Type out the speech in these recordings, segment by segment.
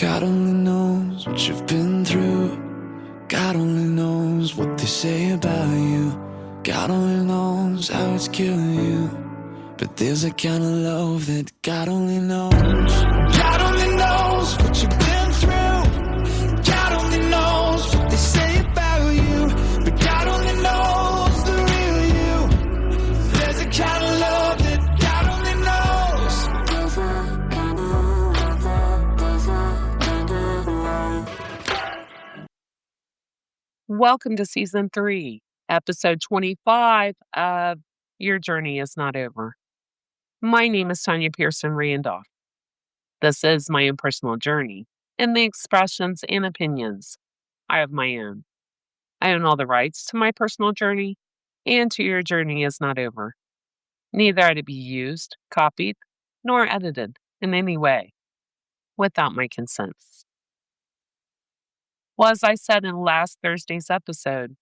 God only knows what you've been through. God only knows what they say about you. God only knows how it's killing you. But there's a kind of love that God only knows. God only knows what you've been through. God only knows what they say about you. But God only knows the real you. There's a kind of love that God only knows. Welcome to Season 3, Episode 25 of Your Journey is Not Over. My name is Tanya Pearson Randolph. This is my own personal journey, and the expressions and opinions I have my own. I own all the rights to my personal journey, and to Your Journey is Not Over. Neither are to be used, copied, nor edited in any way without my consent. Well, as I said in last Thursday's episode,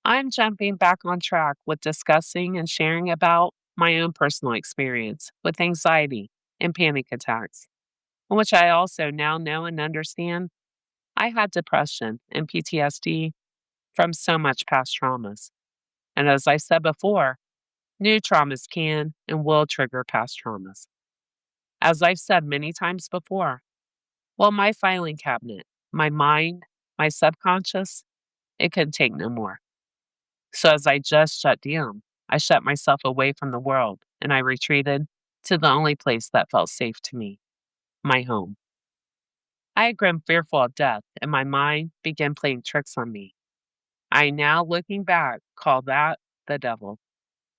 I'm jumping back on track with discussing and sharing about my own personal experience with anxiety and panic attacks, in which I also now know and understand I had depression and PTSD from so much past traumas. And as I said before, new traumas can and will trigger past traumas. As I've said many times before, well, my filing cabinet, my mind, my subconscious, it could take no more. So as I just shut down, I shut myself away from the world and I retreated to the only place that felt safe to me, my home. I had grown fearful of death and my mind began playing tricks on me. I now, looking back, call that the devil.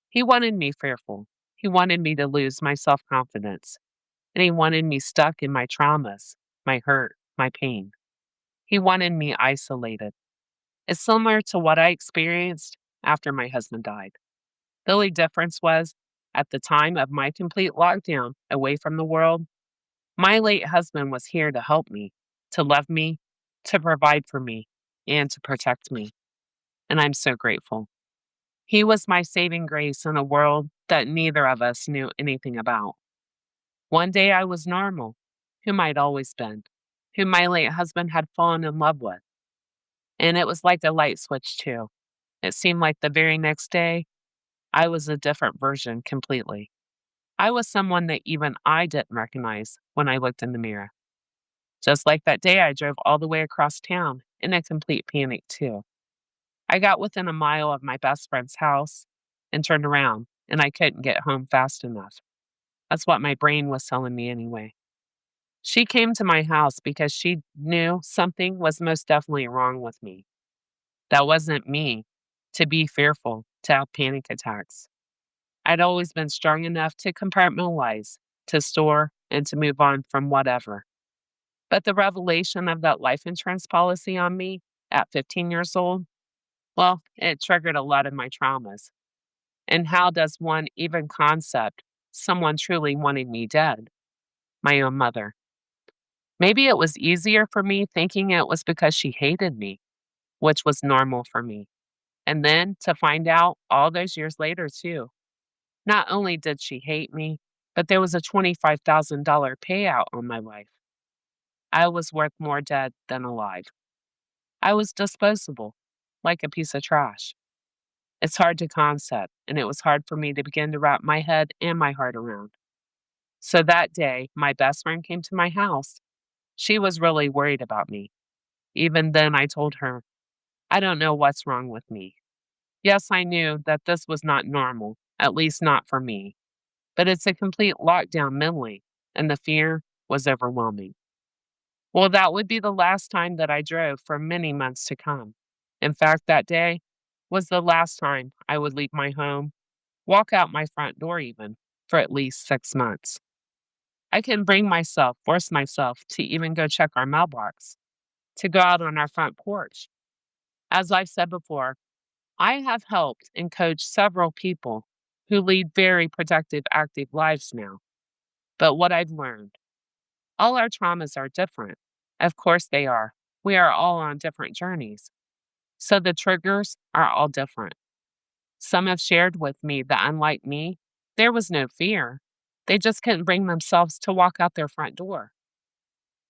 He wanted me fearful. He wanted me to lose my self-confidence. And he wanted me stuck in my traumas, my hurt, my pain. He wanted me isolated. It's similar to what I experienced after my husband died. The only difference was, at the time of my complete lockdown away from the world, my late husband was here to help me, to love me, to provide for me, and to protect me. And I'm so grateful. He was my saving grace in a world that neither of us knew anything about. One day I was normal, whom I'd always been, whom my late husband had fallen in love with. And it was like a light switch, too. It seemed like the very next day, I was a different version completely. I was someone that even I didn't recognize when I looked in the mirror. Just like that day, I drove all the way across town in a complete panic, too. I got within a mile of my best friend's house and turned around, and I couldn't get home fast enough. That's what my brain was telling me anyway. She came to my house because she knew something was most definitely wrong with me. That wasn't me to be fearful, to have panic attacks. I'd always been strong enough to compartmentalize, to store, and to move on from whatever. But the revelation of that life insurance policy on me at 15 years old, well, it triggered a lot of my traumas. And how does one even concept someone truly wanting me dead? My own mother. Maybe it was easier for me thinking it was because she hated me, which was normal for me. And then to find out all those years later, too. Not only did she hate me, but there was a $25,000 payout on my life. I was worth more dead than alive. I was disposable, like a piece of trash. It's hard to concept, and it was hard for me to begin to wrap my head and my heart around. So that day, my best friend came to my house. She was really worried about me. Even then, I told her, I don't know what's wrong with me. Yes, I knew that this was not normal, at least not for me. But it's a complete lockdown mentally, and the fear was overwhelming. Well, that would be the last time that I drove for many months to come. In fact, that day was the last time I would leave my home, walk out my front door even, for at least 6 months. I couldn't force myself to even go check our mailbox, to go out on our front porch. As I've said before, I have helped and coached several people who lead very productive, active lives now. But what I've learned, all our traumas are different. Of course they are. We are all on different journeys. So the triggers are all different. Some have shared with me that unlike me, there was no fear. They just couldn't bring themselves to walk out their front door.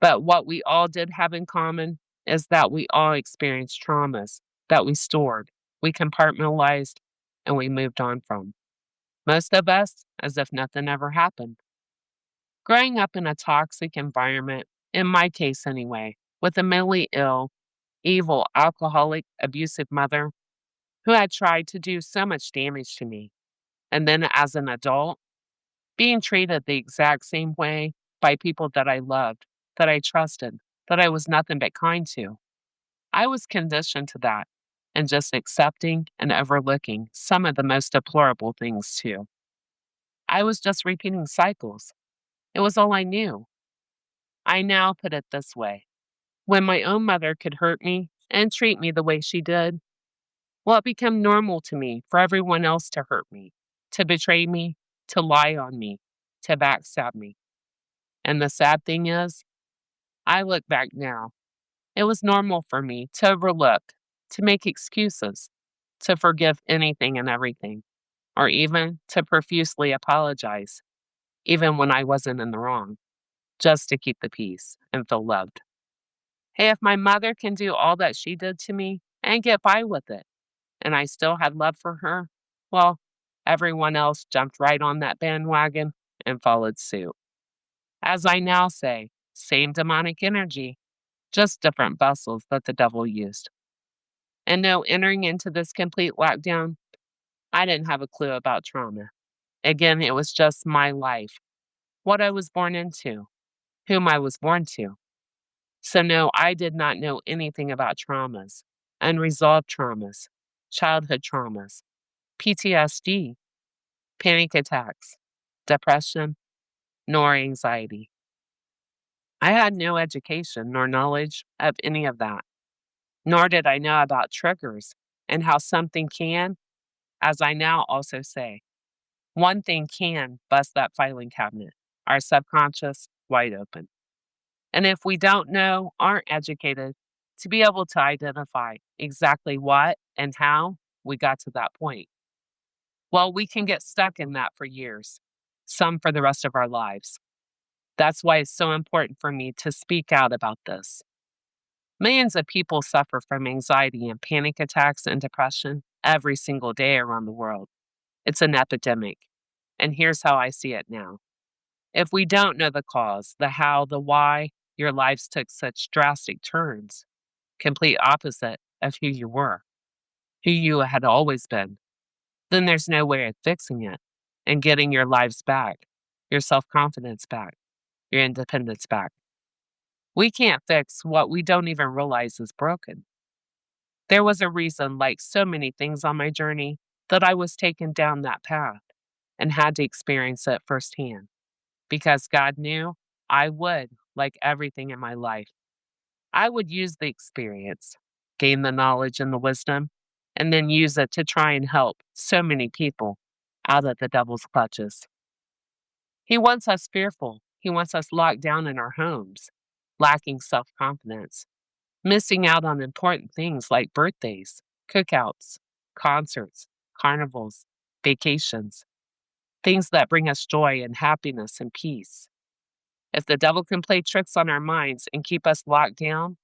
But what we all did have in common is that we all experienced traumas that we stored, we compartmentalized, and we moved on from. Most of us as if nothing ever happened. Growing up in a toxic environment, in my case anyway, with a mentally ill, evil, alcoholic, abusive mother who had tried to do so much damage to me, and then as an adult, being treated the exact same way by people that I loved, that I trusted, that I was nothing but kind to. I was conditioned to that and just accepting and overlooking some of the most deplorable things too. I was just repeating cycles. It was all I knew. I now put it this way: when my own mother could hurt me and treat me the way she did, well, it became normal to me for everyone else to hurt me, to betray me, to lie on me, to backstab me. And the sad thing is, I look back now. It was normal for me to overlook, to make excuses, to forgive anything and everything, or even to profusely apologize, even when I wasn't in the wrong, just to keep the peace and feel loved. Hey, if my mother can do all that she did to me and get by with it, and I still had love for her, well, everyone else jumped right on that bandwagon and followed suit. As I now say, same demonic energy, just different vessels that the devil used. And no, entering into this complete lockdown, I didn't have a clue about trauma. Again, it was just my life, what I was born into, whom I was born to. So, no, I did not know anything about traumas, unresolved traumas, childhood traumas, PTSD, panic attacks, depression, nor anxiety. I had no education nor knowledge of any of that, nor did I know about triggers and how something can, as I now also say, one thing can bust that filing cabinet, our subconscious, wide open. And if we don't know, aren't educated, to be able to identify exactly what and how we got to that point, well, we can get stuck in that for years, some for the rest of our lives. That's why it's so important for me to speak out about this. Millions of people suffer from anxiety and panic attacks and depression every single day around the world. It's an epidemic. And here's how I see it now. If we don't know the cause, the how, the why, your lives took such drastic turns, complete opposite of who you were, who you had always been, then there's no way of fixing it and getting your lives back, your self confidence back, your independence back. We can't fix what we don't even realize is broken. There was a reason, like so many things on my journey, that I was taken down that path and had to experience it firsthand because God knew I would, like everything in my life. I would use the experience, gain the knowledge and the wisdom, and then use it to try and help so many people out of the devil's clutches. He wants us fearful. He wants us locked down in our homes, lacking self confidence, missing out on important things like birthdays, cookouts, concerts, carnivals, vacations, things that bring us joy and happiness and peace. If the devil can play tricks on our minds and keep us locked down,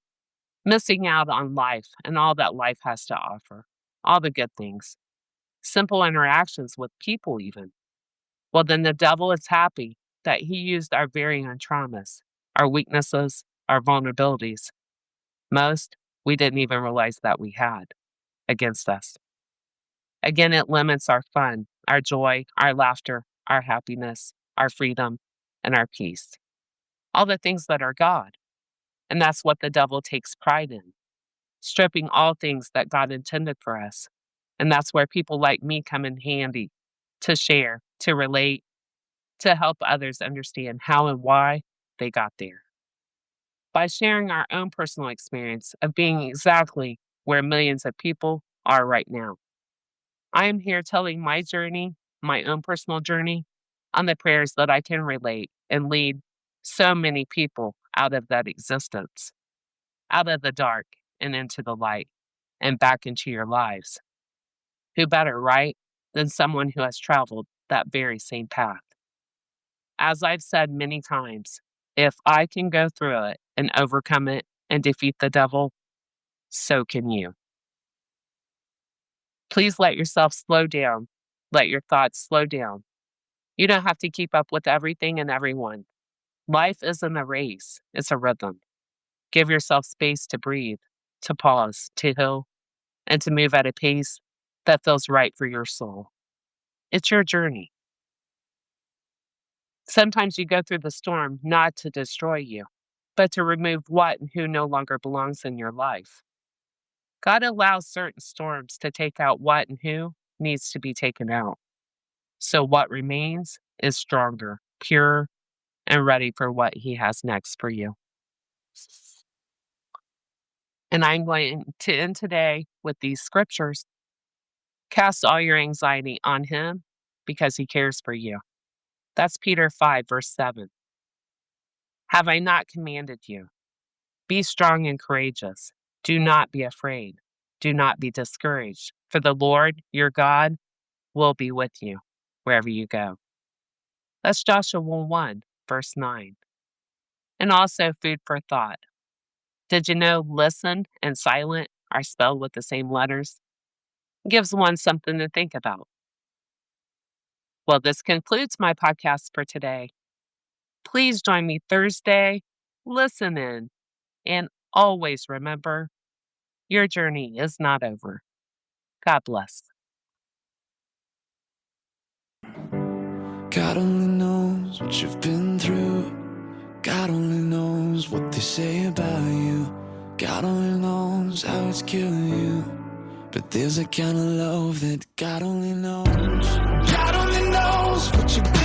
missing out on life and all that life has to offer, all the good things, simple interactions with people, even, well, then the devil is happy that he used our very own traumas, our weaknesses, our vulnerabilities. Most we didn't even realize that we had against us. Again, it limits our fun, our joy, our laughter, our happiness, our freedom, and our peace. All the things that are God. And that's what the devil takes pride in, stripping all things that God intended for us. And that's where people like me come in handy to share, to relate, to help others understand how and why they got there. By sharing our own personal experience of being exactly where millions of people are right now. I am here telling my journey, my own personal journey, on the prayers that I can relate and lead so many people out of that existence, out of the dark and into the light, and back into your lives. Who better, right, than someone who has traveled that very same path? As I've said many times, if I can go through it and overcome it and defeat the devil, so can you. Please let yourself slow down. Let your thoughts slow down. You don't have to keep up with everything and everyone. Life isn't a race, it's a rhythm. Give yourself space to breathe, to pause, to heal, and to move at a pace that feels right for your soul. It's your journey. Sometimes you go through the storm not to destroy you, but to remove what and who no longer belongs in your life. God allows certain storms to take out what and who needs to be taken out. So what remains is stronger, pure, and ready for what He has next for you. And I'm going to end today with these scriptures. Cast all your anxiety on Him because He cares for you. That's Peter 5, verse 7. Have I not commanded you? Be strong and courageous. Do not be afraid. Do not be discouraged, for the Lord your God will be with you wherever you go. That's Joshua 1, verse 9. And also food for thought. Did you know listen and silent are spelled with the same letters? It gives one something to think about. Well, this concludes my podcast for today. Please join me Thursday. Listen in. And always remember, your journey is not over. God bless. God only knows what you've been through. God only knows what they say about you. God only knows how it's killing you. But there's a kind of love that God only knows. God only knows what you've been